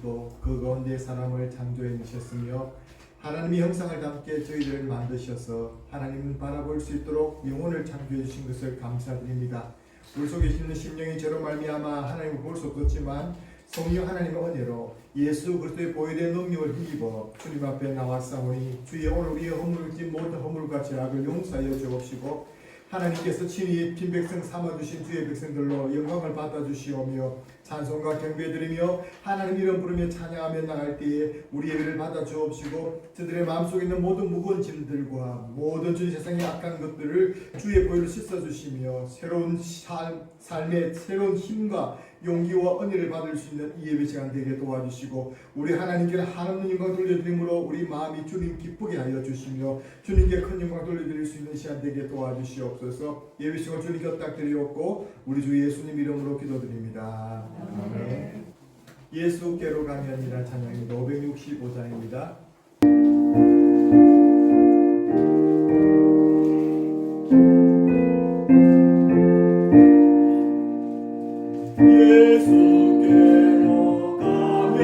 만드시고 그 가운데 사람을 창조해 주셨으며 하나님의 형상을 담게 저희를 만드셔서 하나님은 바라볼 수 있도록 영혼을 창조해 주신 것을 감사드립니다. 우리 속에 있는 심령이 저로 말미암아 하나님을 볼 수 없었지만 성령 하나님의 은혜로 예수 그리스도의 보혈의 능력을 힘입어 주님 앞에 나왔사오니 주의 오늘 우리의 허물진 모든 허물과 죄악을 용서하여 주옵시고 하나님께서 친히 빈 백성 삼아주신 주의 백성들로 영광을 받아주시오며 찬송과 경배드리며 하나님 이름 부르며 찬양하며 나갈 때에 우리의 의를 받아주옵시고 저들의 마음속에 있는 모든 무거운 짐들과 모든 주의 세상의 악한 것들을 주의 보혈로 씻어주시며 새로운 삶의 새로운 힘과 용기와 은혜를 받을 수 있는 이 예배 시간 되게 도와주시고 우리 하나님께 한없는 영광 돌려드림으로 우리 마음이 주님 기쁘게 하여 주시며 주님께 큰 영광 돌려드릴 수 있는 시간 되게 도와주시옵소서. 예배 시간 주님 곁닥드리옵고 우리 주 예수님 이름으로 기도드립니다. 아멘. 예수께로 가면이란 찬양입니다. 565장입니다. 예수께로 가면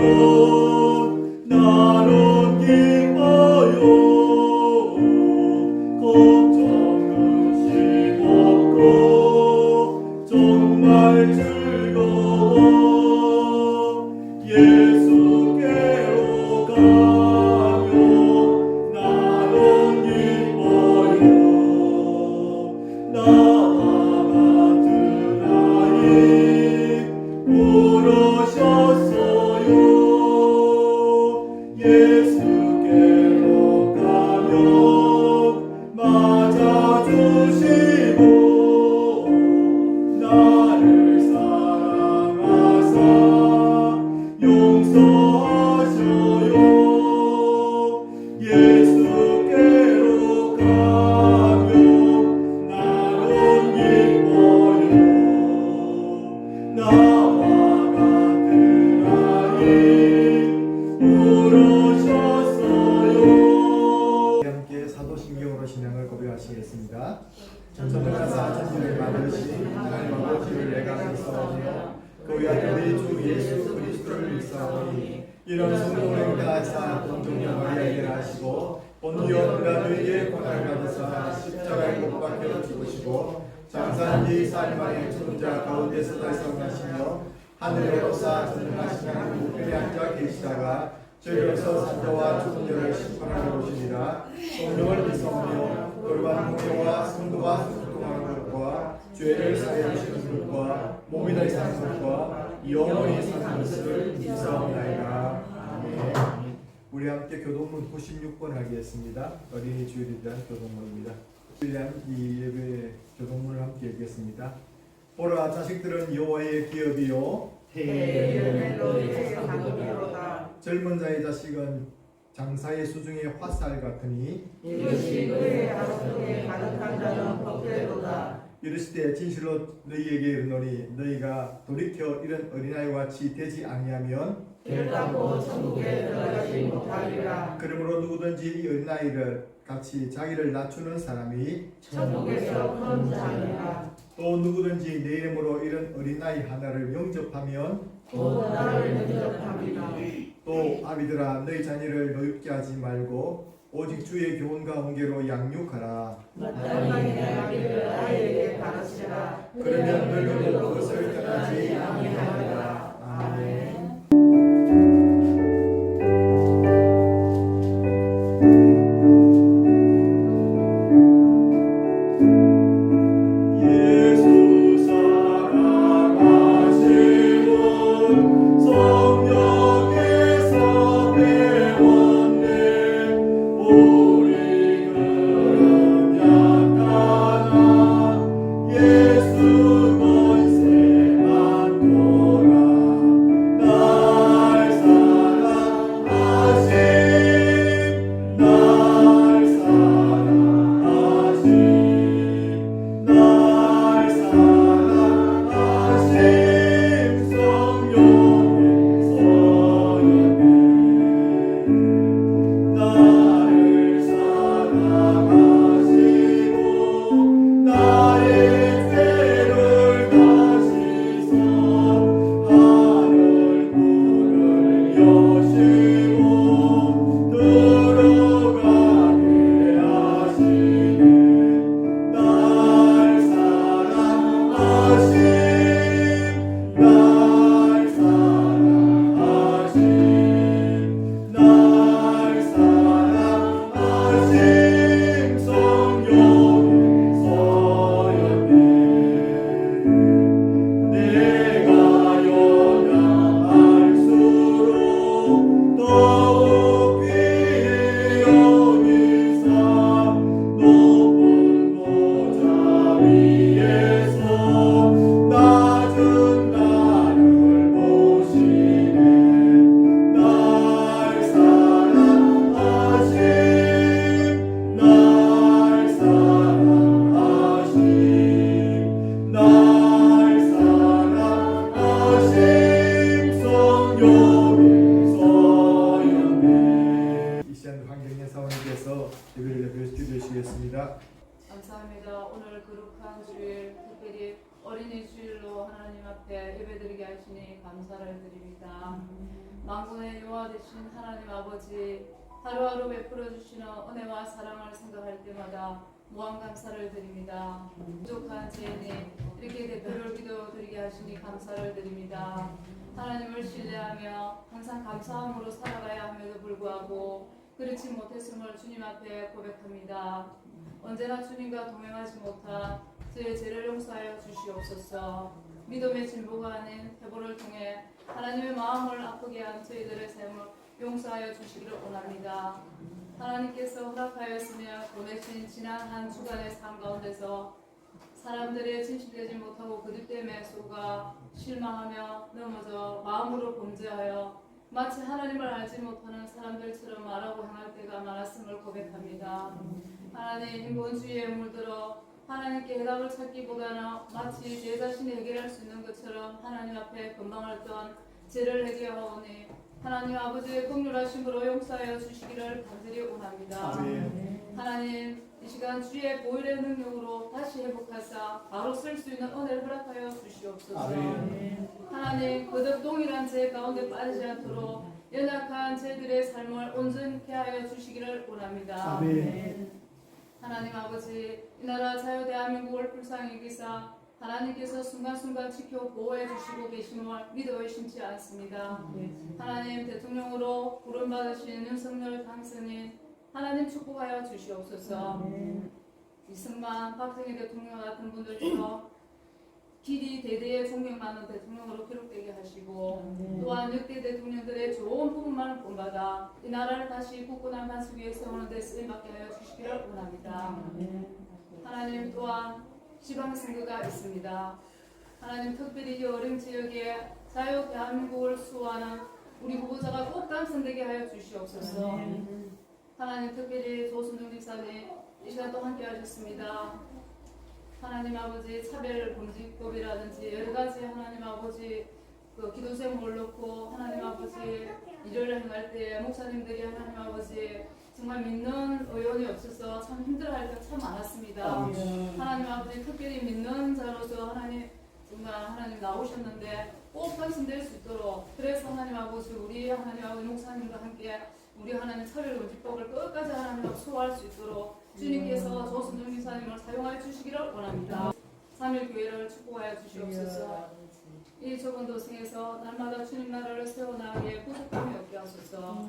나는 기뻐요. 걱정은 쉼없고 정말 즐거워. 예수께로 가면 나는 기뻐요. 나와 같은 아이 부르셨어요. 예수께로 가면 맞아주시고 나를 사랑하사 용서하셔요. 예수께로 가면 나는 기뻐요. 나와 같은 아이 부르셨어요. 함께 사도신경으로 신앙을 고백하시겠습니다. 전능하사 천지를 만드신 하나님 아버지를 내가 믿사오며 그 아들 주 예수 그리스도를 믿사오니 이런 성령을 다하사 동정녀 마리아에게 하시고 본디오 빌라도에게 고난을 받으사 십자가에 못 박혀 죽으시고 장사한 지 4일 만에 죽은 자 가운데서 달성하시며 하늘에 오사 전능하신 하나님 우편에 앉아 계시다가 저희로서 산자와 죽은 자를 심판하러 오시니라. 성령을 믿사오며 거룩한 공회와 성도와 소통하는 것과 죄를 사하여 주시는 것과 몸이 다시 사는 것과 영원히 사는 것을 믿사옵나이다. 아멘. 우리 함께 교동문 96번 하겠습니다. 어린이 주일에 대한 교동문입니다. 주일에 이 예배 교동문을 함께 읽겠습니다. 보라 자식들은 여호와의 기업이요 젊은 자의 자식은 장사의 수중의 화살 같으니 이것이 그의 가슴에 가득한 자는 복되도다. 이르시되 진실로 너희에게 이르노니 너희가 돌이켜 이런 어린아이와 같이 되지 아니하면 결단코 천국에 들어가지 못하리라. 그러므로 누구든지 이 어린아이를 같이 자기를 낮추는 사람이 천국에서 큰 자니라. 또 누구든지 내 이름으로 이런 어린아이 하나를 영접하면 또 나를 영접합니다. 또 아비들아 너희 자녀를 노엽게 하지 말고 오직 주의 교훈과 훈계로 양육하라. 마땅히 내 아비를 아이에게 가르치라. 그러면 늙어도 그것을 떠나지 아니하리라. 아멘. 예수 사랑하시는 성령께서 배웠네. 우리 그런 약하나 예수 권세 많도라. 기도하시겠습니다. 감사합니다. 오늘 거룩한 주일, 특별히 어린이 주일로 하나님 앞에 예배드리게 하시니 감사를 드립니다. 만군의 여호와 되신 하나님 아버지, 하루하루 베풀어 주시는 은혜와 사랑을 생각할 때마다 무한 감사를 드립니다. 부족한 죄인이 이렇게 대표를 기도드리게 하시니 감사를 드립니다. 하나님을 신뢰하며 항상 감사함으로 살아가야 함에도 불구하고 그렇지 못했음을 주님 앞에 고백합니다. 언제나 주님과 동행하지 못한 제 죄를 용서하여 주시옵소서. 믿음의 진보가 아닌 회복을 통해 하나님의 마음을 아프게 한 저희들의 삶을 용서하여 주시기를 원합니다. 하나님께서 허락하였으며 보내신 지난 한 주간의 삶 가운데서 사람들의 진실되지 못하고 그들 때문에 속아 실망하며 넘어져 마음으로 범죄하여 마치 하나님을 알지 못하는 사람들처럼 말하고 행할 때가 많았음을 고백합니다. 하나님 인본주의에 물들어 하나님께 해답을 찾기보다는 마치 제 자신이 해결할 수 있는 것처럼 하나님 앞에 건방했던 죄를 해결하오니 하나님 아버지의 긍휼하심으로 용서하여 주시기를 간절히 원합니다. 아멘. 하나님 이 시간 주의 보혈의 능력으로 다시 회복하사 바로 쓸 수 있는 은혜를 허락하여 주시옵소서. 아멘. 하나님 거듭 동일한 죄 가운데 빠지지 않도록 연약한 죄들의 삶을 온전케 하여 주시기를 원합니다. 아멘. 하나님 아버지 이 나라 자유 대한민국을 불쌍히 여기사 하나님께서 순간순간 지켜 보호해 주시고 계심을 믿어 의심치 않습니다. 하나님 대통령으로 부름받으신 윤석열 당선인 하나님 축복하여 주시옵소서. 이승만 박정희 대통령 같은 분들처럼 길이 대대의 존경받는 대통령으로 기록되게 하시고 또한 역대 대통령들의 좋은 부분만을 본받아 이 나라를 다시 굳건한 반석 위에 세우는 데 쓰임받게 하여 주시기를 원합니다. 하나님 또한 지방선거가 있습니다. 하나님 특별히 이 어린 지역에 자유 대한민국을 수호하는 우리 후보자가 꼭 당선되게 하여 주시옵소서. 하나님 특별히 조순중 집사님 이 시간 또 함께 하셨습니다. 하나님 아버지 차별금지법이라든지 여러 가지 하나님 아버지 그 기도생을 놓고 하나님 아버지 일을 행할 때 목사님들이 하나님 아버지 정말 믿는 의원이 없어서 참 힘들어할 때가 참 많았습니다. 하나님 아버지 특별히 믿는 자로서 하나님 정말 하나님 나오셨는데 꼭 당선될 수 있도록 그래서 하나님 아버지 우리 하나님 아버지 목사님과 함께 우리 하나님 차별금지법을 끝까지 하나님 수호할 수 있도록 주님께서 조순중 기사님을 사용하여 주시기를 원합니다. 3일 교회를 축복하여 주시옵소서. 이 좁은 도성에서 날마다 주님 나라를 세워나가기에 부족함이 없게 하소서.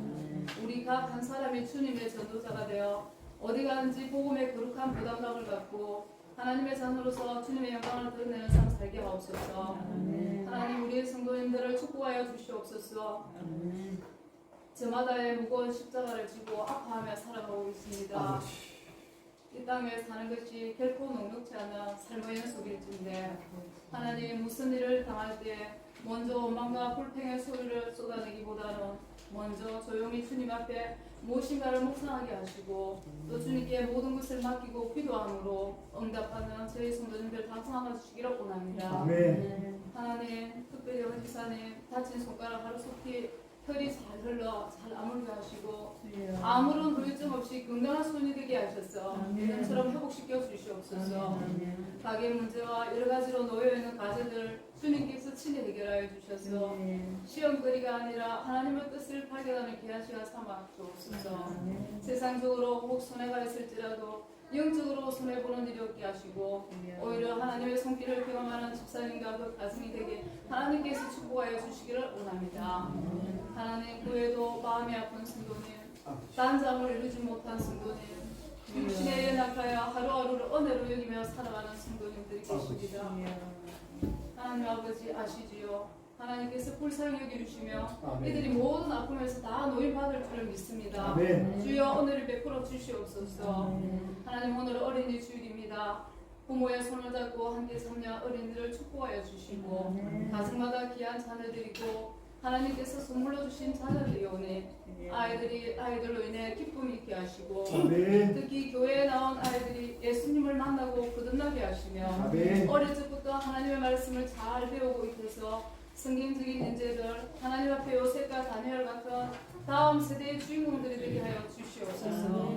우리 각 한 사람이 주님의 전도자가 되어 어디 가든지 복음의 거룩한 부담감을 갖고 하나님의 자녀로서 주님의 영광을 드러내는 삶 살게 하옵소서. 하나님 우리의 성도님들을 축복하여 주시옵소서. 저마다의 무거운 십자가를 지고 아파하며 살아가고 있습니다. 이 땅에 사는 것이 결코 녹록지 않은 삶의 연속일진데 하나님 무슨 일을 당할 때 먼저 원망과 불평의 소리를 쏟아내기보다는 먼저 조용히 주님 앞에 무엇인가를 묵상하게 하시고 또 주님께 모든 것을 맡기고 기도함으로 응답하는 저희 성도님들 다 삼아 주시기를 원합니다. 아멘. 하나님 특별히 원지사님 다친 손가락 하루속히 혈이 잘 흘러 잘 아물게 하시고 아무런 후유증 없이 건강한 손이 되게 하셔서 예전처럼 회복시켜 주시옵소서. 가계 문제와 여러 가지로 놓여 있는 가정들 주님께서 친히 해결하여 주셔서 시험거리가 아니라 하나님의 뜻을 발견하는 귀한 시간 삼아 주옵소서. 세상적으로 혹 손해가 있을지라도 영적으로 손해보는 일이 없게 하시고 오히려 하나님의 손길을 경험하는 집사님과 그 가정이 되게 하나님께서 축복하여 주시기를 원합니다. 하나님 그 외에도 마음이 아픈 성도님, 단잠을 이루지 못한 성도님, 육신에 연약하여 하루하루를 은혜로 여기며 살아가는 성도님들이 계십니다. 하나님 아버지 아시지요? 하나님께서 불쌍히 여겨주시며 이들이 모든 아픔에서 다 노인받을 줄을 믿습니다. 아멘. 주여 은혜를 베풀어 주시옵소서. 하나님 오늘 어린이 주일입니다. 부모의 손을 잡고 함께 참여 어린이들을 축복하여 주시고 가정마다 귀한 자녀들이고 하나님께서 선물로 주신 자녀들이 오니 아이들로 인해 기쁨이 있게 하시고 아멘. 특히 교회에 나온 아이들이 예수님을 만나고 거듭나게 하시며 아멘. 어릴 적부터 하나님의 말씀을 잘 배우고 있어서 성경적인 인재들 하나님 앞에 요셉과 다니엘 같은 다음 세대의 주인공들이 되게 하여 주시옵소서.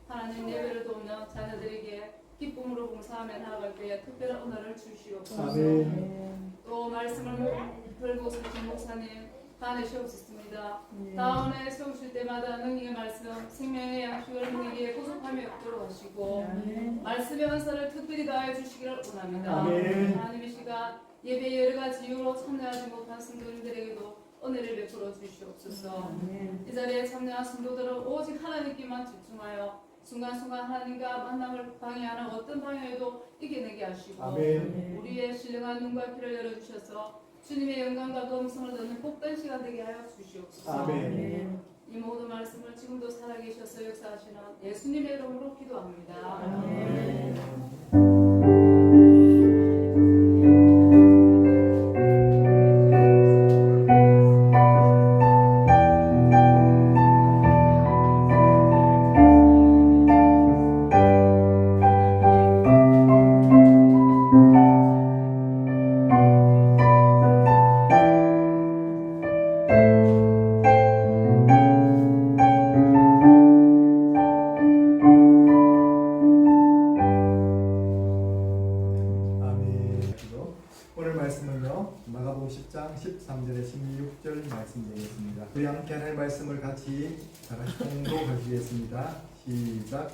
하나님 예배를 돕는 자녀들에게 기쁨으로 봉사하며 나아갈 때에 특별한 은혜를 주시옵소서. 아멘. 또 말씀을 들고 서신 목사님 다내시옵소서. 다음에 세우실 때마다 능력의 말씀, 생명의 양식을 우리에게 보존하며 없도록 하시고 말씀의 은사를 특별히 다해 주시기를 원합니다. 아멘. 하나님 이 시간 예배 여러 가지 이유로 참여하지 못한 성도님들에게도 은혜를 베풀어 주시옵소서. 이 자리에 참여한 성도들은 오직 하나님께만 집중하여 순간순간 하나님과 만남을 방해하는 어떤 방해에도 이겨내게 하시고 아멘. 우리의 신령한 눈과 귀를 열어주셔서 주님의 영광과 음성을 듣는 복된 시간 되게 하여 주시옵소서. 아멘. 이 모든 말씀을 지금도 살아계셔서 역사하시는 예수님의 이름으로 기도합니다. 아멘. 오늘 말씀은요 마가복음 10장 13절에 16절 말씀 되겠습니다. 우리 함께 하나님의 말씀을 같이 다같이 공독하시겠습니다. 시작.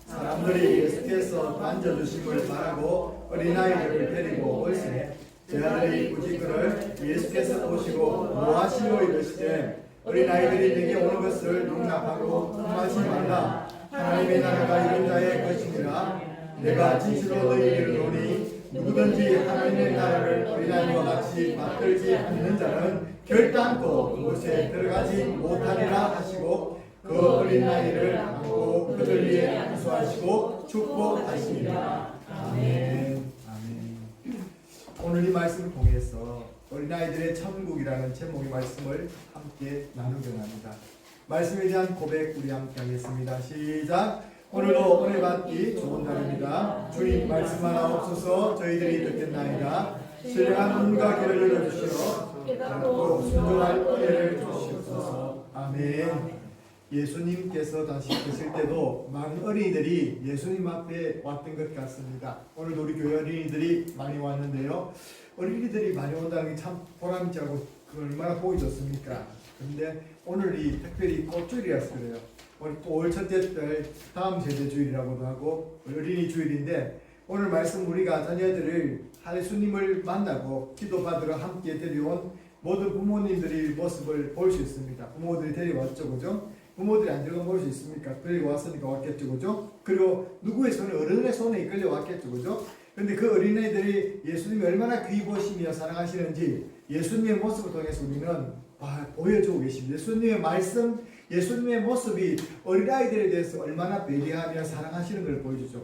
사람들이 예수께서 만져주심을 바라고 어린아이들을 데리고 올세 제 아들이 굳이 그를 예수께서 보시고 뭐하시오 이르시되 어린아이들이 내게 오는 것을 용납하고 금하지 말라. 하나님의 나라가 이런 자의 것이니라. 내가 진실로 너희에게 이르노니 누구든지 하나님의 나라를 어린아이와 같이 받들지 않는 자는 결단코 그곳에 들어가지 못하리라 하시고 그 어린아이를 안고 그들 위에 안수하시고 축복하시니라. 아멘. 아멘. 오늘 이 말씀을 통해서 어린아이들의 천국이라는 제목의 말씀을 함께 나누게 합니다. 말씀에 대한 고백 우리 함께 하겠습니다. 시작. 오늘도 은혜 받기 좋은 날입니다. 주님 말씀 하나 없어서 저희들이 듣겠나이다. 신령한 눈과 귀를 열어주시어 깨닫고 순종할 은혜를 주시옵소서. 아멘. 예수님께서 다시 계실 때도 많은 어린이들이 예수님 앞에 왔던 것 같습니다. 오늘도 우리 교회 어린이들이 많이 왔는데요. 어린이들이 많이 온다는 게 참 보람차고 얼마나 보기 좋습니까? 그런데 오늘이 특별히 꽃주일이라서 그래요. 오늘 또 올 첫째 달 다음 세대 주일이라고도 하고 어린이 주일인데 오늘 말씀 우리가 자녀들을 예수님을 만나고 기도받으러 함께 데려온 모든 부모님들의 모습을 볼 수 있습니다. 부모들이 데려왔죠, 그죠? 부모들이 안 데리고 볼 수 있습니까? 데리고 왔으니까 왔겠죠, 그죠? 그리고 누구의 손에 어른의 손에 이끌려 왔겠죠, 그죠? 그런데 그 어린애들이 예수님이 얼마나 귀보시며 사랑하시는지 예수님의 모습을 통해서 우리는 보여주고 계십니다. 예수님의 말씀, 예수님의 모습이 어린아이들에 대해서 얼마나 배려하며 사랑하시는 걸 보여주죠.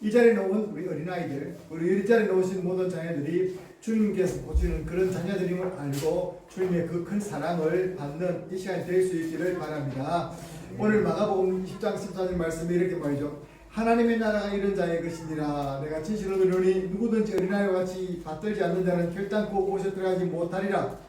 이 자리에 놓은 우리 어린아이들, 우리 이 자리에 놓으신 모든 자녀들이 주님께서 보시는 그런 자녀들임을 알고 주님의 그 큰 사랑을 받는 이 시간이 될 수 있기를 바랍니다. 오늘 마가복음 10장 14절 말씀이 이렇게 말이죠. 하나님의 나라가 이런 자의 것이니라. 내가 진실로 이르노니 누구든지 어린아이와 같이 받들지 않는 자는 결단코 그곳에 들어가지 못하리라.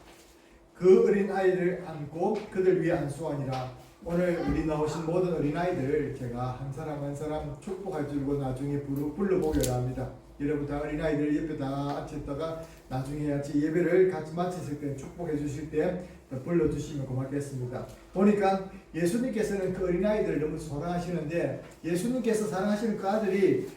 그 어린아이를 안고 그들 위에 안수하니라. 오늘 우리 나오신 모든 어린아이들 제가 한 사람 한 사람 축복할 줄고 나중에 불러보기로 합니다. 여러분 다 어린아이들 옆에 다 앉혔다가 나중에 같이 예배를 같이 마치실 때 축복해 주실 때 불러주시면 고맙겠습니다. 보니까 예수님께서는 그 어린아이들을 너무 사랑하시는데 예수님께서 사랑하시는 그 아들이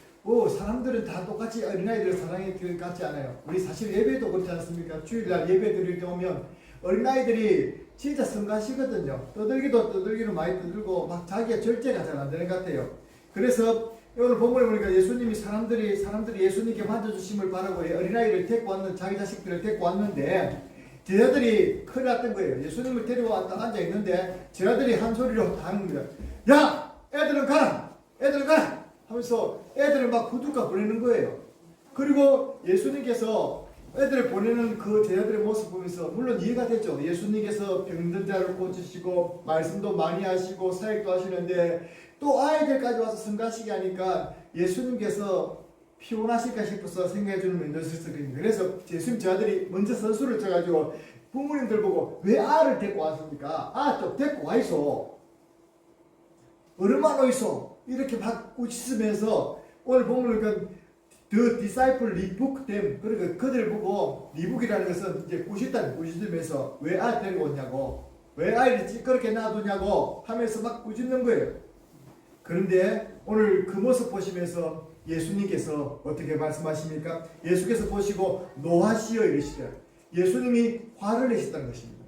사람들은 다 똑같이 어린아이들을 사랑해 줄 것 같지 않아요. 우리 사실 예배도 그렇지 않습니까? 주일날 예배 드릴 때 오면 어린아이들이 진짜 성가시거든요. 떠들기로 많이 떠들고 막 자기가 절제가 잘 안 되는 것 같아요. 그래서 오늘 본문에 보니까 예수님이 사람들이 예수님께 만져주심을 바라고 어린아이를 데리고 왔는 자기 자식들을 데리고 왔는데 제자들이 큰일 났던 거예요. 예수님을 데려와 딱 앉아 있는데 제자들이 한 소리로 하는 거예요. 야, 애들은 가라, 애들은 가라 하면서 애들을 막 후두까 보내는 거예요. 그리고 예수님께서 애들을 보내는 그 제자들의 모습 보면서 물론 이해가 되죠. 예수님께서 병든 자를 고치시고 말씀도 많이 하시고 사역도 하시는데 또 아이들까지 와서 성가시게 하니까 예수님께서 피곤하실까 싶어서 생각해 주는 면도 있었을 겁니다. 그래서 예수님 제자들이 먼저 선수를 쳐가지고 부모님들 보고 왜 아를 데리고 왔습니까? 좀 데리고 와 있어. 얼마나 있어? 이렇게 막 꾸짖으면서 오늘 보면 그 The disciple rebuked them. 그러니까 그들 보고 리북이라는 것은 이제 꾸짖으면서 왜 아이 데리고 왔냐고, 왜 아이를 그렇게 놔두냐고 하면서 막 꾸짖는 거예요. 그런데 오늘 그 모습 보시면서 예수님께서 어떻게 말씀하십니까? 예수께서 보시고 노하시어 이러시되 예수님이 화를 내셨다는 것입니다.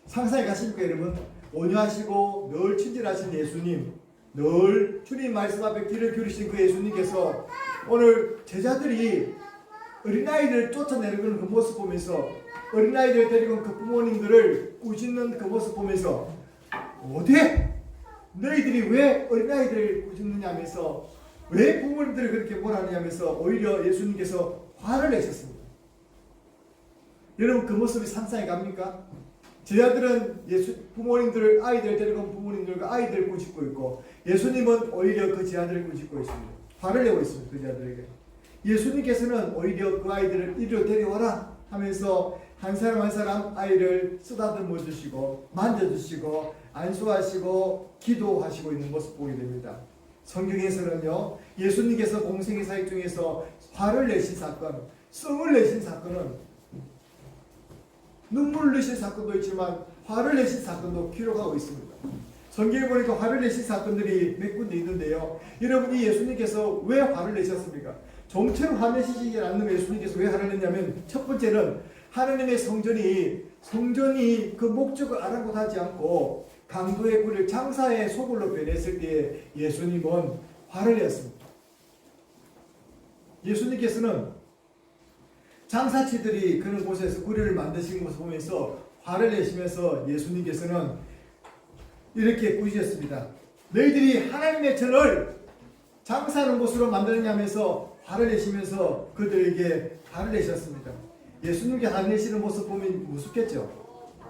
상상해 가십니까 여러분? 온유하시고 늘 친절하신 예수님, 늘 주님 말씀 앞에 귀를 기울이신 그 예수님께서 오늘 제자들이 어린아이들을 쫓아내는 그 모습 보면서, 어린아이들 데리고 온 그 부모님들을 꾸짖는 그 모습 보면서 어디? 너희들이 왜 어린아이들을 꾸짖느냐 하면서, 왜 부모님들을 그렇게 뭐라느냐 하면서 오히려 예수님께서 화를 내셨습니다. 여러분 그 모습이 상상이 갑니까? 제자들은 부모님들을, 아이들 데리고 온 부모님들과 아이들을 꾸짖고 있고, 예수님은 오히려 그 제자들을 꾸짖고 있습니다. 화를 내고 있습니다. 그 제자들에게. 예수님께서는 오히려 그 아이들을 이리로 데려와라 하면서 한 사람 한 사람 아이를 쓰다듬어 주시고 만져주시고 안수하시고 기도하시고 있는 모습 보게 됩니다. 성경에서는요, 예수님께서 공생의 사역 중에서 화를 내신 사건, 성을 내신 사건은, 눈물을 내신 사건도 있지만 화를 내신 사건도 기록하고 있습니다. 성경에 보니까 화를 내신 사건들이 몇 군데 있는데요. 여러분이 예수님께서 왜 화를 내셨습니까? 정체로 화내시지 않는 예수님께서 왜 화를 냈냐면, 첫 번째는 하나님의 성전이 그 목적을 아랑곳하지 않고 강도의 꿀을 장사의 소굴로 변했을 때에 예수님은 화를 내었습니다. 예수님께서는 장사치들이 그런 곳에서 구리를 만드신 것을 보면서 화를 내시면서 예수님께서는 이렇게 꾸짖었습니다. 너희들이 하나님의 전을 장사하는 곳으로 만드느냐면서 화를 내시면서 그들에게 화를 내셨습니다. 예수님께 화를 내시는 모습 보면 무섭겠죠.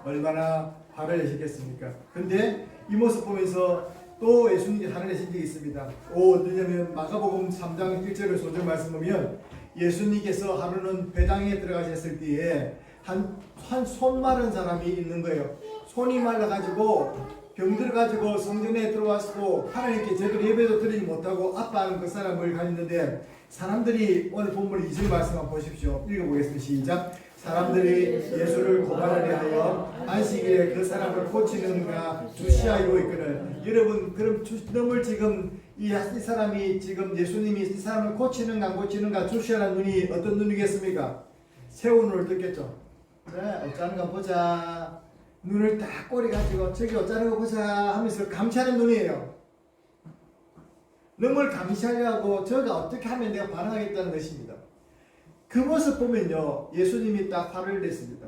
얼마나 화를 내셨겠습니까? 근데 이 모습 보면서 또 예수님께 화를 내신 적이 있습니다. 어디냐면 마가복음 3장 1절을 소절 말씀 보면, 예수님께서 하루는 배당에 들어가셨을 때에 한 손 마른 사람이 있는 거예요. 손이 말라가지고 병들어가지고 성전에 들어왔고 하나님께 제대로 예배도 드리지 못하고 아파하는 그 사람을 가졌는데, 사람들이 오늘 본문 2절 말씀 한번 보십시오. 읽어보겠습니다. 시작. 사람들이 예수를 고발하려 하여 안식일에 그 사람을 고치는가 주시하여 있거늘. 여러분, 그럼 너물 지금 이 사람이 지금 예수님이 이 사람을 고치는가 안 고치는가 주시하는 눈이 어떤 눈이겠습니까? 새우 눈을 떴겠죠. 그래, 어쩌는가 보자. 눈을 딱 꼬리가지고 저기 어쩌는 거 보자 하면서 감시하는 눈이에요. 너를 감시하려고 저가 어떻게 하면 내가 반응하겠다는 것입니다. 그 모습 보면요, 예수님이 딱 화를 냈습니다.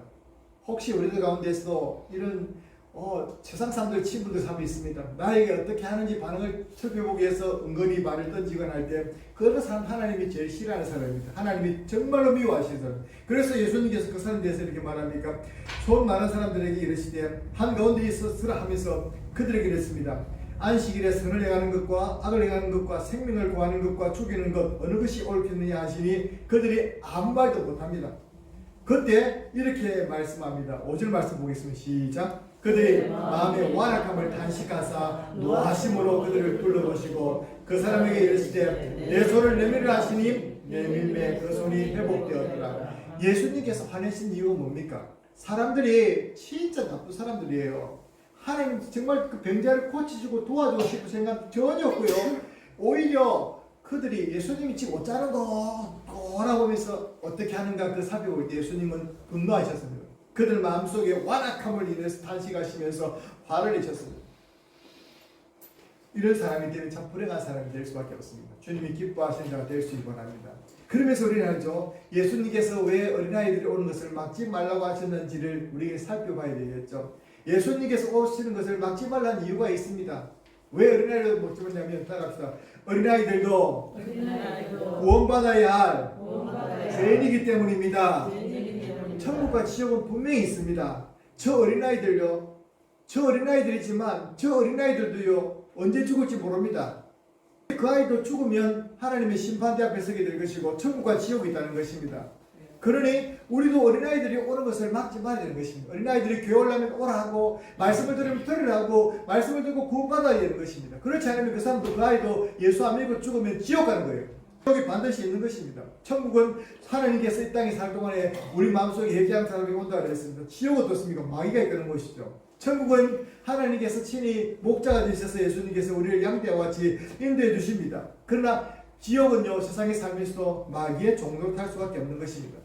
혹시 우리들 가운데서도 이런 세상 사람들 친구들 사람이 있습니다. 나에게 어떻게 하는지 반응을 살펴보기 위해서 은근히 말을 던지거나 할 때, 그런 사람 하나님이 제일 싫어하는 사람입니다. 하나님이 정말로 미워하시는 사람. 그래서 예수님께서 그 사람에 대해서 이렇게 말합니까? 손 많은 사람들에게 이르시되 한가운데 있었으라 하면서 그들에게 이랬습니다. 안식일에 선을 행하는 것과 악을 행하는 것과 생명을 구하는 것과 죽이는 것 어느 것이 옳겠느냐 하시니 그들이 아무 말도 못합니다. 그때 이렇게 말씀합니다. 5절 말씀 보겠습니다. 시작. 그들이 마음의 완악함을 단식하사 노하심으로 그들을 불러보시고 그 사람에게 이르시되 내 손을 내밀으라 하시니 내밀매 그 손이 회복되었더라. 예수님께서 화내신 이유가 뭡니까? 사람들이 진짜 나쁜 사람들이에요. 하나님 정말 그 병자를 고치시고 도와주고 싶은 생각 전혀 없고요. 오히려 그들이 예수님이 지금 어쩌는 거라 보면서 어떻게 하는가 그 살펴볼 때 예수님은 분노하셨습니다. 그들 마음속에 완악함을 인해서 단식하시면서 화를 내셨습니다. 이런 사람이 되면 참 불행한 사람이 될 수밖에 없습니다. 주님이 기뻐하시는 자가 될 수 있기 바랍니다. 그러면서 우리는 알죠. 예수님께서 왜 어린아이들이 오는 것을 막지 말라고 하셨는지를 우리에게 살펴봐야 되겠죠. 예수님께서 오시는 것을 막지 말라는 이유가 있습니다. 왜 어린아이들을 못 잡았냐면, 따라갑시다. 어린아이들도 구원받아야 할 죄인이기 때문입니다. 천국과 지옥은 분명히 있습니다. 저 어린아이들이지만 저 어린아이들도요, 언제 죽을지 모릅니다. 그 아이도 죽으면 하나님의 심판대 앞에 서게 될 것이고 천국과 지옥이 있다는 것입니다. 그러니 우리도 어린아이들이 오는 것을 막지 말아야 되는 것입니다. 어린아이들이 교회 오려면 오라 하고 말씀을 들으면 들으라고 말씀을 듣고 구원받아야 되는 것입니다. 그렇지 않으면 그 사람도 그 아이도 예수 안 믿고 죽으면 지옥 가는 거예요. 지옥이 반드시 있는 것입니다. 천국은 하나님께서 이 땅에 살 동안에 우리 마음속에 회개한 사람이 온다 그랬습니다. 지옥은 어떻습니까? 마귀가 이끄는 것이죠. 천국은 하나님께서 친히 목자가 되셔서 예수님께서 우리를 양떼와 같이 인도해 주십니다. 그러나 지옥은요, 세상에 살면서도 마귀의 종로를 탈 수밖에 없는 것입니다.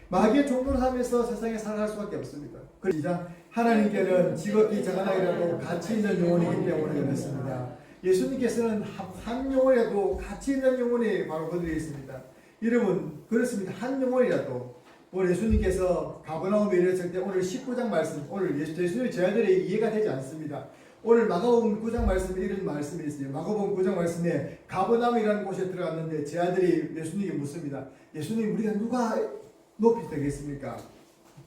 마귀의 종로를 하면서 세상에 살아갈 수밖에 없습니다. 그러자 하나님께는 지극히 작은 아이라도 가치 있는 영혼이기 때문에 그렇습니다. 예수님께서는 한 영혼이라도 가치 있는 영혼이 바로 그들이 있습니다. 여러분 그렇습니다. 한 영혼이라도 오늘 예수님께서 가버나움에 이르렀을 때 오늘 19장 말씀, 오늘 예수님의 제자들이 이해가 되지 않습니다. 오늘 마가복음 9장 말씀에 이런 말씀이 있어요. 마가복음 9장 말씀에 가버나움이라는 곳에 들어갔는데 제자들이 예수님에게 묻습니다. 예수님, 우리가 누가 높이 되겠습니까?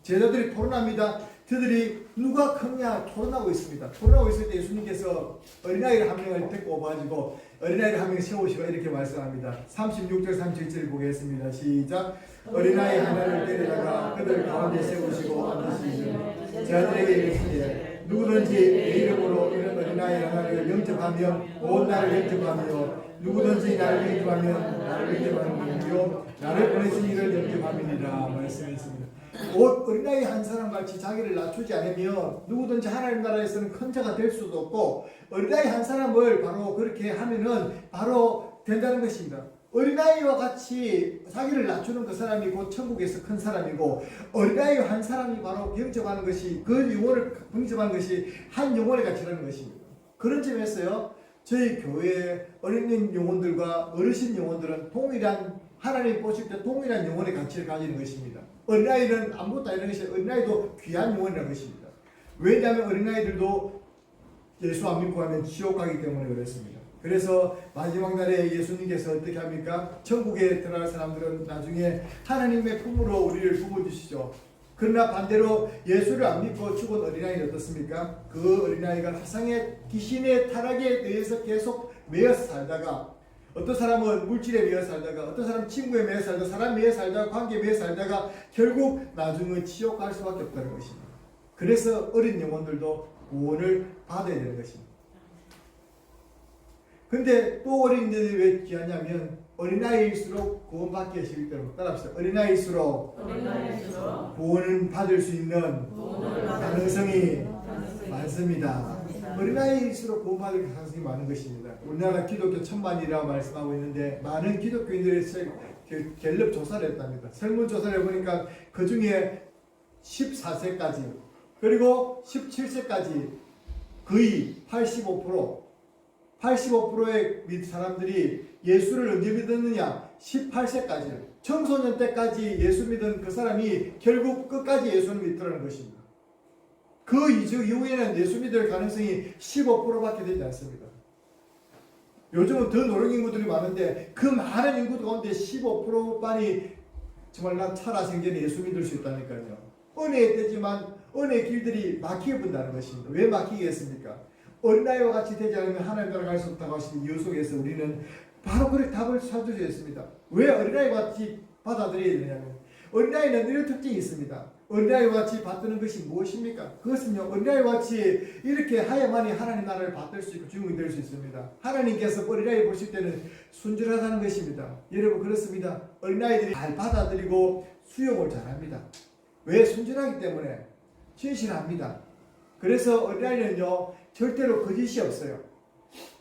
제자들이 토론합니다. 저들이 누가 크냐 토론하고 있습니다. 토론하고 있을 때 예수님께서 어린아이를 한 명을 데리고 와가지고 어린아이를 한 명 세우시고 이렇게 말씀합니다. 36절 37절을 보겠습니다. 시작. 어린아이 하나를 데려다가 그들 가운데 세우시고 앉으시니 제자들에게 이르시되 누구든지 내 이름으로 이런 어린아이 하나를 영접하면 온 나를 영접하며 누구든지 나를 영접하면 나를 영접하며 나를 보내신 이를 영접함이니라 말씀했습니다. 어린아이 한 사람 같이 자기를 낮추지 않으면 누구든지 하나님 나라에서는 큰 자가 될 수도 없고 어린아이 한 사람을 바로 그렇게 하면은 바로 된다는 것입니다. 어린아이와 같이 자기를 낮추는 그 사람이 곧 천국에서 큰 사람이고 어린아이 한 사람이 바로 영접하는 것이 그 영혼을 영접하는 것이 한 영혼의 가치라는 것입니다. 그런 점에서요 저희 교회 어린 영혼들과 어르신 영혼들은 동일한 하나님 보실 때 동일한 영혼의 가치를 가지는 것입니다. 어린아이는 아무것도 아니라는 것이 어린아이도 귀한 영혼이라는 것입니다. 왜냐하면 어린아이들도 예수 안 믿고 하면 지옥 가기 때문에 그렇습니다. 그래서 마지막 날에 예수님께서 어떻게 합니까? 천국에 들어갈 사람들은 나중에 하나님의 품으로 우리를 부어주시죠. 그러나 반대로 예수를 안 믿고 죽은 어린아이는 어떻습니까? 그 어린아이가 세상의 귀신의 타락에 의해서 계속 매여서 살다가 어떤 사람은 물질에 매여 살다가 어떤 사람은 친구에 매여 살다가 사람 매여 살다가 관계에 매여 살다가 결국 나중에 지옥 갈 수밖에 없다는 것입니다. 그래서 어린 영혼들도 구원을 받아야 되는 것입니다. 근데 또 어린이들이 왜 귀하냐면 어린아이일수록 구원받기 쉽기 때문에 따라합시다. 어린아이일수록 구원을 받을 수 있는 가능성이 많습니다. 어린아이일수록 구원받을 가능성이 많은 것입니다. 우리나라 기독교 천만이라고 말씀하고 있는데 많은 기독교인들이 갤럽 조사를 했답니다. 설문조사를 해보니까 그 중에 14세까지 그리고 17세까지 거의 85%의 사람들이 예수를 언제 믿었느냐? 18세까지 청소년 때까지 예수 믿은 그 사람이 결국 끝까지 예수를 믿더라는 것입니다. 그 이후에는 예수 믿을 가능성이 15%밖에 되지 않습니다. 요즘은 더 노령 인구들이 많은데 그 많은 인구 가운데 15%만이 정말 난 살아생전에 예수 믿을 수 있다니까요. 은혜의 때지만 은혜의 길들이 막히게 본다는 것입니다. 왜 막히겠습니까? 어린아이와 같이 되지 않으면 하나님 나라 갈 수 없다고 하시는 이유 속에서 우리는 바로 그렇게 답을 찾을 수 있습니다. 왜 어린아이와 같이 받아들여야 되냐면 어린아이는 이런 특징이 있습니다. 어린아이와 같이 받드는 것이 무엇입니까? 그것은요 어린아이와 같이 이렇게 하야만이 하나님 나라를 받들 수 있고 주인공이 될 수 있습니다. 하나님께서 어린아이 보실 때는 순전하다는 것입니다. 여러분 그렇습니다. 어린아이들이 잘 받아들이고 수용을 잘합니다. 왜? 순전하기 때문에 진실합니다. 그래서 어린아이는요 절대로 거짓이 없어요.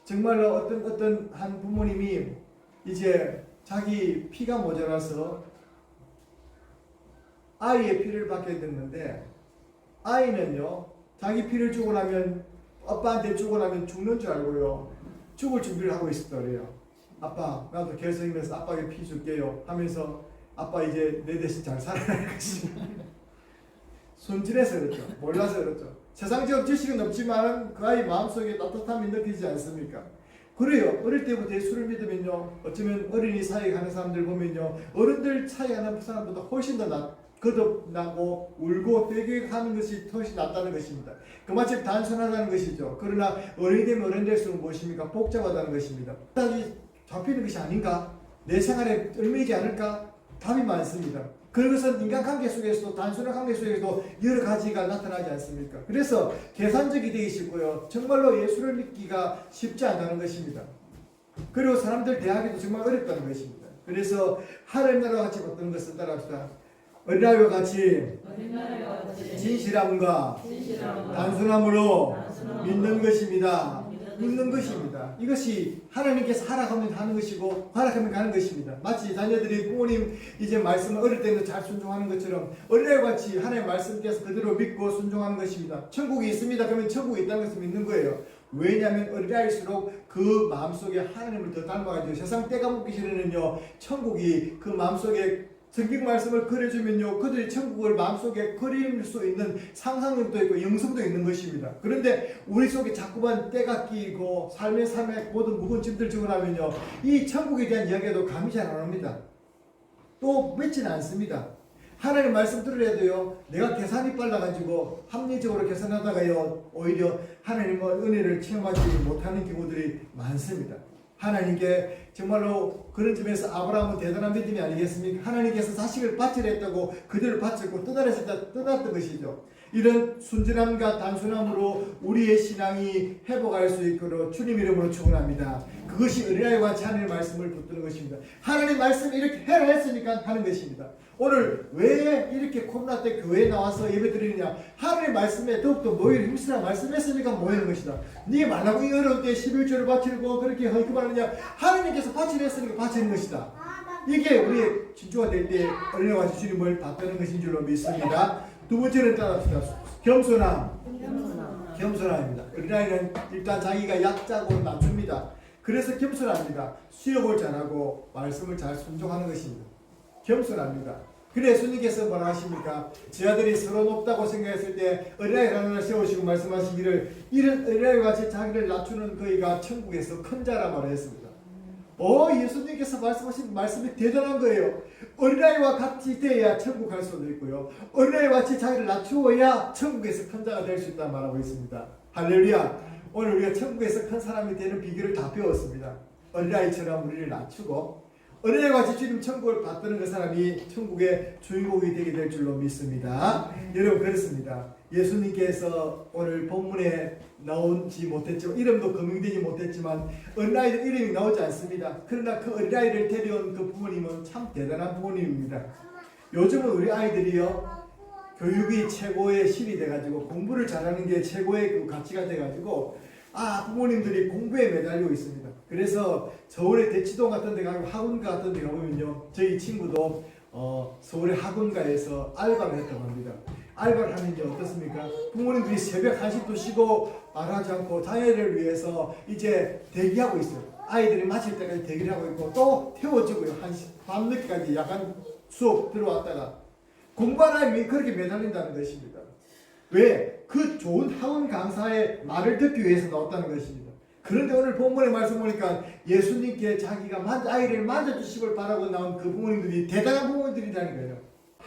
정말로 어떤 한 부모님이 이제 자기 피가 모자라서 아이의 피를 받게 됐는데 아이는요 자기 피를 주고 나면 아빠한테 주고 나면 죽는 줄 알고요 죽을 준비를 하고 있었더래요. 아빠 나도 결석이면서 아빠에게 피 줄게요 하면서 아빠 이제 내 대신 잘 살아날 것이다. 순진해서 그렇죠. 몰라서 그렇죠. 세상적 지식은 없지만 그 아이 마음속에 따뜻함이 느끼지 않습니까? 그래요. 어릴 때부터 예수를 믿으면요 어쩌면 어린이 사이에 가는 사람들 보면요 어른들 사이에 가는 사람보다 훨씬 더 거듭나고 울고 회개하는 것이 훨씬 낫다는 것입니다. 그만큼 단순하다는 것이죠. 그러나 어른이 되면 어른 될수록 무엇입니까? 복잡하다는 것입니다. 답이 잡히는 것이 아닌가? 내 생활에 얽매이지 않을까? 답이 많습니다. 그것은 인간관계 속에서도 단순한 관계 속에서도 여러 가지가 나타나지 않습니까? 그래서 계산적이 되기 쉽고요. 정말로 예수를 믿기가 쉽지 않다는 것입니다. 그리고 사람들 대하기도 정말 어렵다는 것입니다. 그래서 하나님 나라와 같이 받는 것을 따라합시다. 어린아이와 같이 진실함과 단순함으로 믿는 것입니다. 믿는 것입니다. 이것이 하나님께서 하락하면 하는 것이고 하락하면 가는 것입니다. 마치 자녀들이 부모님 이제 말씀을 어릴 때는 잘 순종하는 것처럼 어린아이와 같이 하나님의 말씀께서 그대로 믿고 순종하는 것입니다. 천국이 있습니다. 그러면 천국이 있다는 것을 믿는 거예요. 왜냐하면 어린아이일수록 그 마음속에 하나님을 더 닮아가지고 세상 때가 묻기 전에는요 천국이 그 마음속에 성경 말씀을 그려주면요 그들이 천국을 마음속에 그릴 수 있는 상상력도 있고 영성도 있는 것입니다. 그런데 우리 속에 자꾸만 때가 끼고 삶의 모든 무거운 짐들 지원하면요 이 천국에 대한 이야기도 감이 잘 안 옵니다. 또 믿지는 않습니다. 하나님 말씀 들으려도요 내가 계산이 빨라가지고 합리적으로 계산하다가요 오히려 하나님의 은혜를 체험하지 못하는 경우들이 많습니다. 하나님께 정말로 그런 점에서 아브라함은 대단한 믿음이 아니겠습니까? 하나님께서 자식을 바치려 했다고 그들을 바쳤고 떠났던 것이죠. 이런 순진함과 단순함으로 우리의 신앙이 회복할 수 있도록 주님 이름으로 축원합니다. 그것이 어린아이와 같이 하나님의 말씀을 붙드는 것입니다. 하나님 말씀을 이렇게 해라 했으니까 하는 것입니다. 오늘 왜 이렇게 코로나 때 교회에 나와서 예배 드리느냐? 하나님의 말씀에 더욱더 모이를 힘쓰라 말씀했으니까 모이는 것이다. 네가 말라고 이 어려운 때 11조를 바치고 그렇게 헐급하느냐? 하나님께서 바치려 했으니까 바치는 것이다. 이게 우리의 진주가 될 때 어린아이와 같이 주님을 받드는 것인 줄로 믿습니다. 두 번째는 따라합시다. 겸손함입니다. 어린아이는 일단 자기가 약자고 낮춥니다. 그래서 겸손합니다. 수업을 잘하고 말씀을 잘 순종하는 것입니다. 겸손합니다. 그래 예수님께서 뭐라 하십니까? 제 아들이 서로 높다고 생각했을 때 어린아이 하나를 세우시고 말씀하시기를 이런 어린아이와 같이 자기를 낮추는 그이가 천국에서 큰 자라 말했습니다. 예수님께서 말씀하신 말씀이 대단한 거예요. 어린아이와 같이 돼야 천국 갈 수도 있고요. 어린아이와 같이 자기를 낮추어야 천국에서 큰 자가 될 수 있다 말하고 있습니다. 할렐루야. 오늘 우리가 천국에서 큰 사람이 되는 비결을 다 배웠습니다. 어린아이처럼 우리를 낮추고 어린아이와 같이 주님 천국을 받드는 그 사람이 천국의 주인공이 되게 될 줄로 믿습니다. 여러분 그렇습니다. 예수님께서 오늘 본문에 나오지 못했지만 이름도 거명되지 못했지만 어린아이들 이름이 나오지 않습니다. 그러나 그 어린아이를 데려온 그 부모님은 참 대단한 부모님입니다. 요즘은 우리 아이들이요 교육이 최고의 신이 돼가지고 공부를 잘하는 게 최고의 그 가치가 돼가지고 부모님들이 공부에 매달리고 있습니다. 그래서 서울의 대치동 같은 데 가고 학원가 같은 데 가보면요 저희 친구도 서울의 학원가에서 알바를 했다고 합니다. 알바를 하면 이제 어떻습니까? 부모님들이 새벽 1시도 쉬고 말하지 않고 자녀를 위해서 이제 대기하고 있어요. 아이들이 마칠 때까지 대기를 하고 있고 또 태워주고요. 밤늦게까지 약간 수업 들어왔다가 공부하라면 그렇게 매달린다는 것입니다. 왜? 그 좋은 학원 강사의 말을 듣기 위해서 나왔다는 것입니다. 그런데 오늘 본문의 말씀 보니까 예수님께 자기가 아이를 만져주시길 바라고 나온 그 부모님들이 대단한 부모님들이라는 거예요.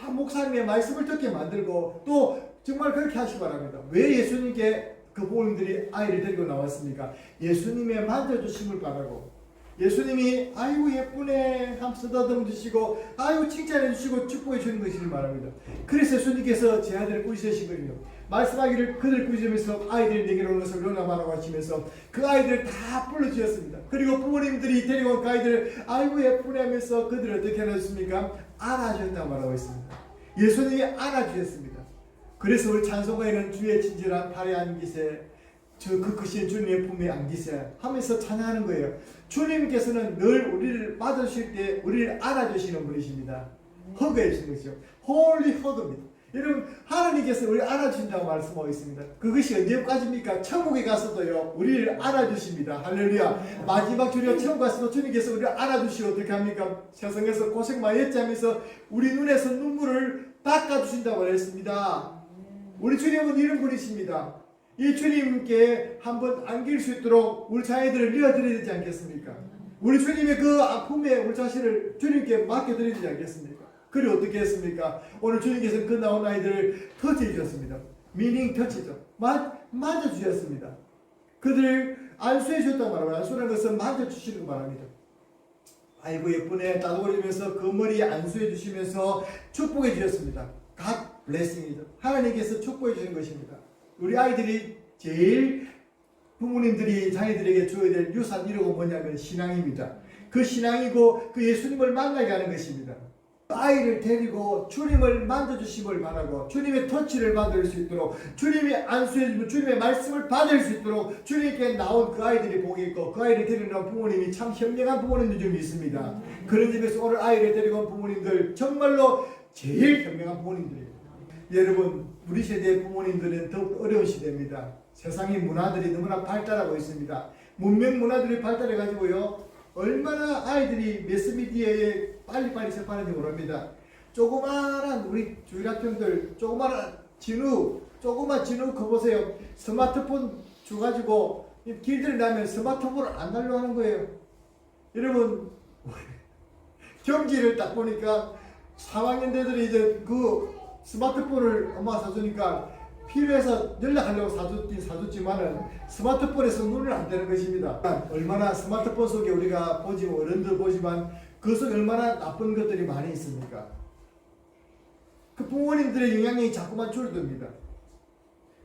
목사님의 말씀을 듣게 만들고 또 정말 그렇게 하시기 바랍니다. 왜 예수님께 그 부모님들이 아이를 데리고 나왔습니까? 예수님의 만져주심을 바라고 예수님이 아이고 예쁘네 함 쓰다듬어 주시고 아이고 칭찬해 주시고 축복해 주는 것이길 바랍니다. 그래서 예수님께서 제 아들을 꾸짖으시거든요. 말씀하기를 그들 꾸짖으면서 아이들이 내게로 오는 것을 요나마라고 하시면서 그 아이들을 다 불러주셨습니다. 그리고 부모님들이 데려온 그 아이들을 아이고 예쁘네 하면서 그들을 어떻게 해줬습니까? 안아주셨다고 말하고 있습니다. 예수님이 안아주셨습니다. 그래서 우리 찬송가에는 주의 친절한 팔에 안기세 그 크신 주님의 품에 안기세 하면서 찬양하는 거예요. 주님께서는 늘 우리를 맞으실 때 우리를 안아주시는 분이십니다. 허그해 주시는 것이죠. 홀리 허그입니다. 여러분 하나님께서 우리를 안아주신다고 말씀하고 있습니다. 그것이 언제까지입니까? 천국에 가서도요 우리를 안아주십니다. 할렐루야. 마지막 주려 천국 가서도 주님께서 우리를 안아주시고 어떻게 합니까? 세상에서 고생 많이 했지 하면서 우리 눈에서 눈물을 닦아주신다고 했습니다. 우리 주님은 이런 분이십니다. 이 주님께 한번 안길 수 있도록 우리 자녀들을 이어드려야 되지 않겠습니까? 우리 주님의 그 아픔에 우리 자신을 주님께 맡겨드려야 되지 않겠습니까? 그리고 어떻게 했습니까? 오늘 주님께서는 그 나온 아이들을 터치해 주셨습니다. 미닝 터치죠. 만져주셨습니다. 그들을 안수해 주셨다고 말합니다. 안수라는 것은 만져주시는 거 말합니다. 아이고 예쁘네 따돌리면서 그 머리에 안수해 주시면서 축복해 주셨습니다. 각 블레싱이죠. 하나님께서 축복해 주신 것입니다. 우리 아이들이 제일 부모님들이 자녀들에게 줘야 될 유산 이루고 뭐냐면 신앙입니다. 그 신앙이고 그 예수님을 만나게 하는 것입니다. 아이를 데리고 주님을 만져주심을 바라고 주님의 터치를 받을 수 있도록 주님이 안수해주면 주님의 말씀을 받을 수 있도록 주님께 나온 그 아이들이 복이 있고 그 아이를 데리고 나온 부모님이 참 현명한 부모님들 좀 있습니다. 그런 집에서 오늘 아이를 데리고 온 부모님들 정말로 제일 현명한 부모님들이에요. 여러분 우리 세대의 부모님들은 더욱 어려운 시대입니다. 세상의 문화들이 너무나 발달하고 있습니다. 문명 문화들이 발달해가지고요 얼마나 아이들이 매스미디어에 빨리빨리 접하는지 모릅니다. 조그마한 우리 주일학생들 조그마한 조그만 진우 거 보세요. 스마트폰 줘가지고 길들 나면 스마트폰을 안 달라고 하는 거예요. 여러분 경기를 딱 보니까 3학년들이 이제 그 스마트폰을 엄마가 사주니까 필요해서 연락하려고 사줬지만은 스마트폰에서 눈을 안 떼는 것입니다. 얼마나 스마트폰 속에 우리가 보지만 어른들 보지만 그 속에 얼마나 나쁜 것들이 많이 있습니까? 그 부모님들의 영향력이 자꾸만 줄어듭니다.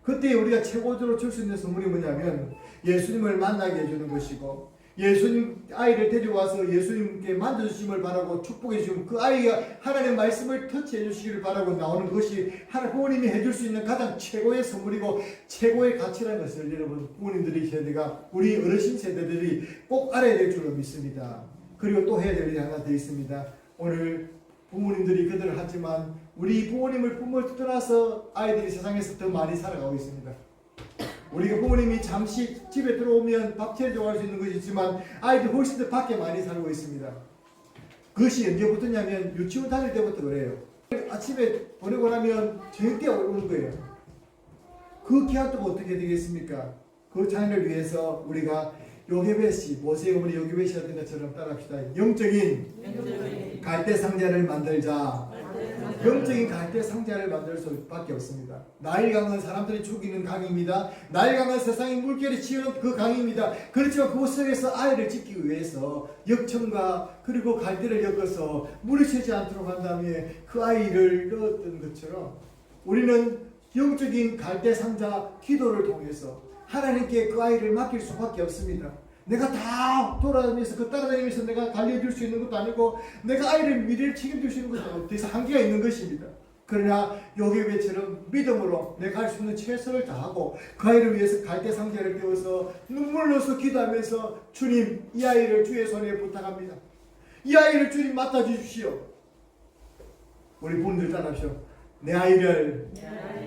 그때 우리가 최고적으로 줄 수 있는 선물이 뭐냐면 예수님을 만나게 해주는 것이고 예수님 아이를 데리고 와서 예수님께 만져주심을 바라고 축복해 주시면 그 아이가 하나님의 말씀을 터치해 주시기를 바라고 나오는 것이 하나님 부모님이 해줄 수 있는 가장 최고의 선물이고 최고의 가치라는 것을 여러분 부모님들이 세대가 우리 어르신 세대들이 꼭 알아야 될 줄로 믿습니다. 그리고 또 해야 될 일이 하나 더 있습니다. 오늘 부모님들이 그들을 하지만 우리 부모님을 떠나서 아이들이 세상에서 더 많이 살아가고 있습니다. 우리가 부모님이 잠시 집에 들어오면 밥 차려주고 할 수 있는 것이 있지만 아이들 훨씬 더 밖에 많이 살고 있습니다. 그것이 언제부터냐면 유치원 다닐 때부터 그래요. 아침에 보내고 나면 저녁 때 오는 거예요. 그 기한 동안 어떻게 되겠습니까? 그 자녀를 위해서 우리가 요게베시 모세의 어머니 요게베시 하던 것처럼 따라합시다. 영적인 갈대 상자를 만들자. 영적인 갈대 상자를 만들 수밖에 없습니다. 나일 강은 사람들이 죽이는 강입니다. 나일 강은 세상의 물결이 치우는 그 강입니다. 그렇지만 그 속에서 아이를 지키기 위해서 역청과 그리고 갈대를 엮어서 물이 새지 않도록 한 다음에 그 아이를 넣었던 것처럼 우리는 영적인 갈대 상자 기도를 통해서 하나님께 그 아이를 맡길 수밖에 없습니다. 내가 다 돌아다니면서 그 따라다니면서 내가 관리해줄 수 있는 것도 아니고 내가 아이를 미래를 책임질 수 있는 것도 어디서 한계가 있는 것입니다. 그러나 요게베처럼 믿음으로 내가 할 수 있는 최선을 다하고 그 아이를 위해서 갈대 상자를 떼어서 눈물 넣어서 기도하면서 주님 이 아이를 주의 손에 부탁합니다. 이 아이를 주님 맡아주십시오. 우리 부모님들 따라하십시오. 내 아이를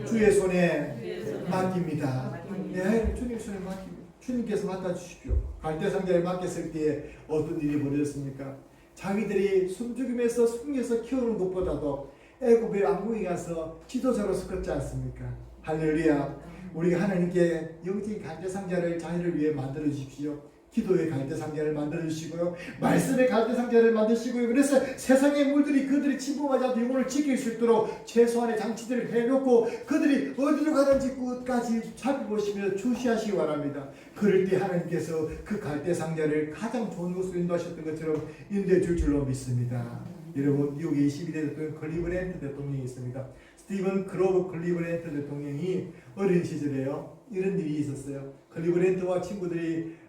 주의 손에 맡깁니다. 내 아이를 주님 손에 맡깁니다. 주님께서 맡아주십시오. 갈대상자에 맡겼을 때에 어떤 일이 벌어졌습니까? 자기들이 숨죽이면서 숨겨서 키우는 것보다도 애굽의 왕궁에 가서 지도자로서 걷지 않습니까? 할렐루야. 우리가 하나님께 영적인 갈대상자를 자녀를 위해 만들어 주십시오. 기도의 갈대상자를 만들어 주시고요. 말씀의 갈대상자를 만드시고요. 그래서 세상의 물들이 그들이 침범하지 않도록 영혼을 지킬 수 있도록 최소한의 장치들을 해놓고 그들이 어디로 가는지 끝까지 살펴보시며 주시하시기 바랍니다. 그럴 때 하나님께서 그 갈대상자를 가장 좋은 곳으로 인도하셨던 것처럼 인도해 줄 줄로 믿습니다. 여러분 미국의 22대 대통령 클리브랜드 대통령이 있습니다. 스티븐 그로브 클리브랜드 대통령이 어린 시절에요. 이런 일이 있었어요. 클리브랜드와 친구들이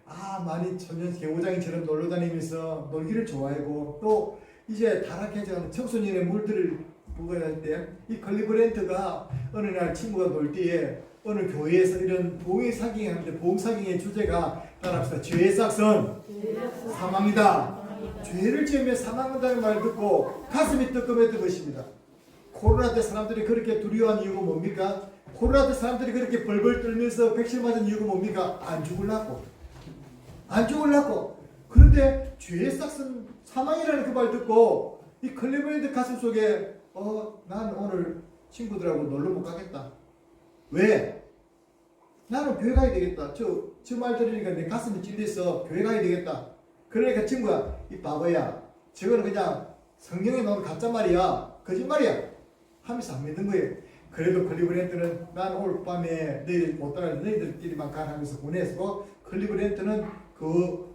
많이 천년 개구장이처럼 놀러 다니면서 놀기를 좋아하고 또 이제 타락해져가는 청소년의 물들을 부어할 때 이 클리브랜드가 어느 날 친구가 놀 때에 어느 교회에서 이런 봉의 사경이 하는데 봉 사경의 주제가 따라합시다. 죄의 싹은 사망이다. 죄를 지으면 사망한다는 말을 듣고 가슴이 뜨끔했던 것입니다. 코로나 때 사람들이 그렇게 두려워한 이유가 뭡니까? 코로나 때 사람들이 그렇게 벌벌 떨면서 백신 맞은 이유가 뭡니까? 안 죽으려고. 그런데 죄의 싹은 사망이라는 그 말 듣고 이 클리브랜드 가슴 속에 난 오늘 친구들하고 놀러 못 가겠다. 왜? 나는 교회 가야 되겠다. 저 말 들으니까 내 가슴이 찔려서 교회 가야 되겠다. 그러니까 친구야, 이 바보야. 저거는 그냥 성경에 나오는 가짜 말이야. 거짓말이야. 하면서 안 믿는 거예요. 그래도 클리브랜드는 난 오늘 밤에 너희들 못 따라 너희들끼리만 가라 하면서 보내서 클리브랜드는 그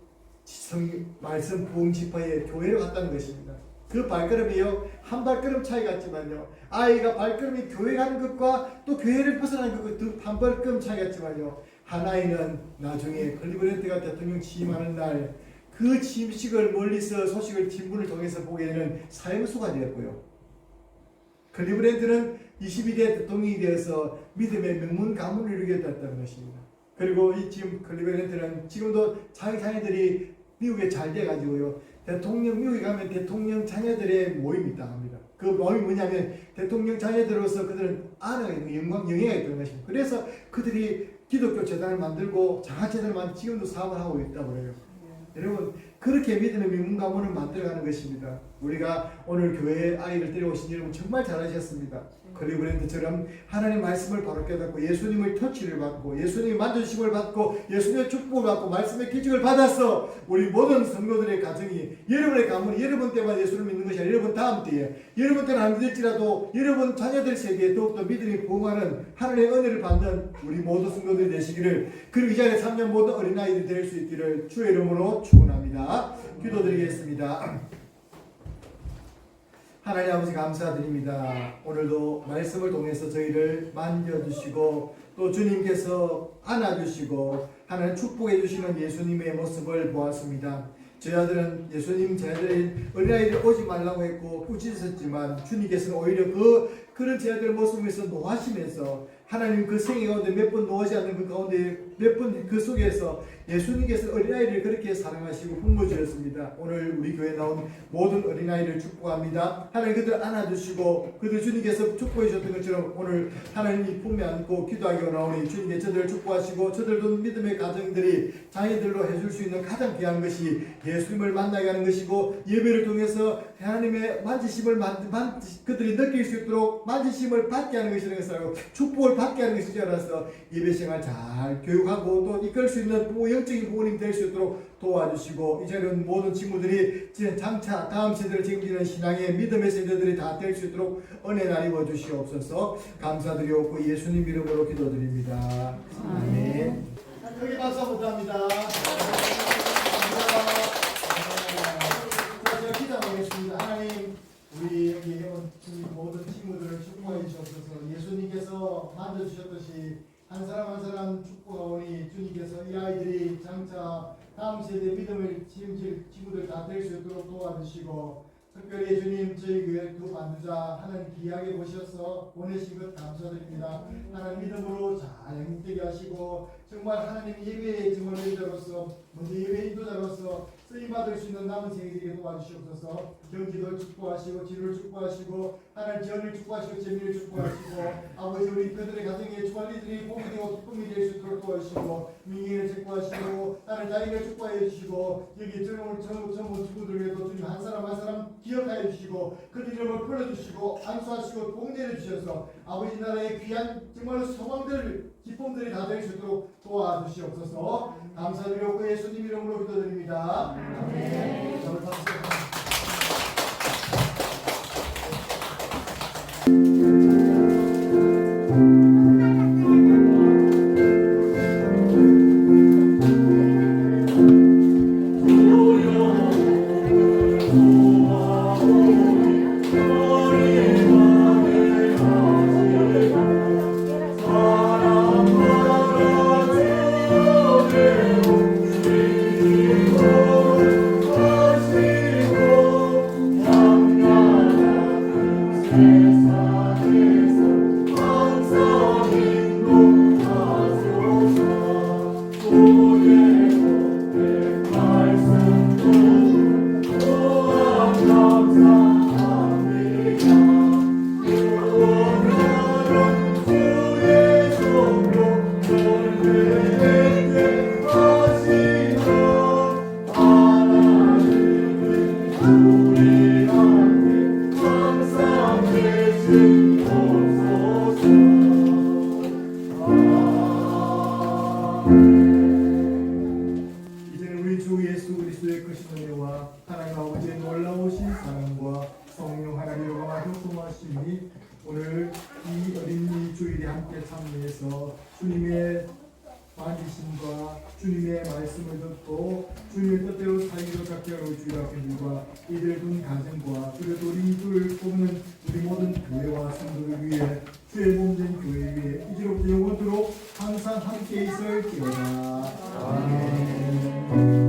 말씀 부흥 집회에 교회로 갔다는 것입니다. 그 발걸음이요 한 발걸음 차이 같지만요 아이가 발걸음이 교회 가는 것과 또 교회를 벗어나는 것과 한 발걸음 차이 같지만요 한 아이는 나중에 클리브랜드가 대통령 취임하는 날 그 취임식을 멀리서 소식을 신문을 통해서 보게 되는 사형수가 되었고요. 클리브랜드는 22대 대통령이 되어서 믿음의 명문 가문을 이루게 됐다는 것입니다. 그리고 이 지금 클리브랜드는 지금도 자기 자녀들이 미국에 잘 돼가지고요. 미국에 가면 대통령 자녀들의 모임이 있다고 합니다. 그 모임이 뭐냐면 대통령 자녀들로서 그들은 영예가 있다는 것입니다. 그래서 그들이 기독교 재단을 만들고 장학재단을 만들고 지금도 사업을 하고 있다고 해요. 여러분 그렇게 믿음의 명문 가문을 만들어가는 것입니다. 우리가 오늘 교회에 아이를 데려오신 여러분 정말 잘하셨습니다. 클리브랜드처럼 하나님 말씀을 바로 깨닫고 예수님의 터치를 받고 예수님의 만져주심을 받고 예수님의 축복을 받고 말씀의 기적을 받아서 우리 모든 성도들의 가정이 여러분의 가문이 여러분 때만 예수를 믿는 것이 아니라 여러분 다음 때에 여러분 때는 안 믿을지라도 여러분 자녀들 세계에 더욱더 믿음이 부흥하는 하나님의 은혜를 받는 우리 모든 성도들이 되시기를 그리고 이 자리에 3년 모든 어린아이들이 될 수 있기를 주의 이름으로 축원합니다. 기도드리겠습니다. 하나님 아버지 감사드립니다. 오늘도 말씀을 통해서 저희를 만져주시고 또 주님께서 안아주시고 하나님 축복해 주시는 예수님의 모습을 보았습니다. 저희 아들은 예수님 제 아들이 어린아이들 오지 말라고 했고 꾸짖었지만 주님께서는 오히려 그런 제 아들의 모습에서 노하시면서 하나님 그 생애 가운데 몇 번 노하지 않는 그 가운데 몇 번 그 속에서 예수님께서 어린아이를 그렇게 사랑하시고 품어주셨습니다. 오늘 우리 교회에 나온 모든 어린아이를 축복합니다. 하나님 그들 안아주시고 그들 주님께서 축복해 주셨던 것처럼 오늘 하나님이 품에 안고 기도하기 원하오니 주님께 저들을 축복하시고 저들도 믿음의 가정들이 자녀들로 해줄 수 있는 가장 귀한 것이 예수님을 만나게 하는 것이고 예배를 통해서 하나님의 만지심을 그들이 느낄 수 있도록 만지심을 받게 하는 것이라는 것을 알고 축복을 받게 하는 것인 줄 알아서 예배 생활 잘 교육하고 또 이끌 수 있는 영적인 부모님 될 수 있도록 도와주시고 이제는 모든 친구들이 장차 다음 세대를 책임지는 신앙의 믿음의 세대들이 다 될 수 있도록 은혜 나누어 주시옵소서. 감사드리옵고 예수님 이름으로 기도드립니다. 아멘. 크게 박수 한번 부탁합니다. 제가 기도하겠습니다. 하나님 우리 여기 온 모든 친구들을 축복해 주옵소서. 예수님께서 만져주셨듯이 한 사람 한 사람 축복하오니 주님께서 이 아이들이 장차 다음 세대 믿음을 책임질 친구들 다 될 수 있도록 도와주시고 특별히 주님 저희 교회 두 반주자 하나님 귀하게 보셔서 보내신 것 감사드립니다. 하나님 믿음으로 잘 행복되게 하시고 정말 하나님 예배의 정말 리더로서 먼저 예배 인도자로서 쓰임받을 수 있는 남은 생애들에게 도와주시옵소서. 경기도를 축복하시고 지루를 축복하시고 하나님 지원을 축복하시고 재미를 축복하시고 아버지 우리 그들의 가정에 주관리들이 복이 되고 기쁨이 될 수 있도록 도와주시고 민경을 축복하시고 하나님 자기를 축복해 주시고 여기 전부 친구들 위해도 주님 한 사람 한 사람 기억하여 주시고 그들 이름을 불러주시고 안수하시고 복 내려주셔서 아버지 나라의 귀한 정말로 소망들 기쁨들이 다 될 수 있도록 도와주시옵소서. 감사드리고 예수님 이름으로 기도드립니다. 아멘. 저를 박수해 오늘 이 어린이 주일에 함께 참여해서 주님의 만지심과 주님의 말씀을 듣고 주님의 뜻대로 박재호 주일 학생들과 이들 둔 가정과 그래도 우리 둘 뽑는 우리 모든 교회와 성도를 위해 주의 몸된 교회 위에 이제로부터 영원토록 항상 함께 있을지어다. 아멘.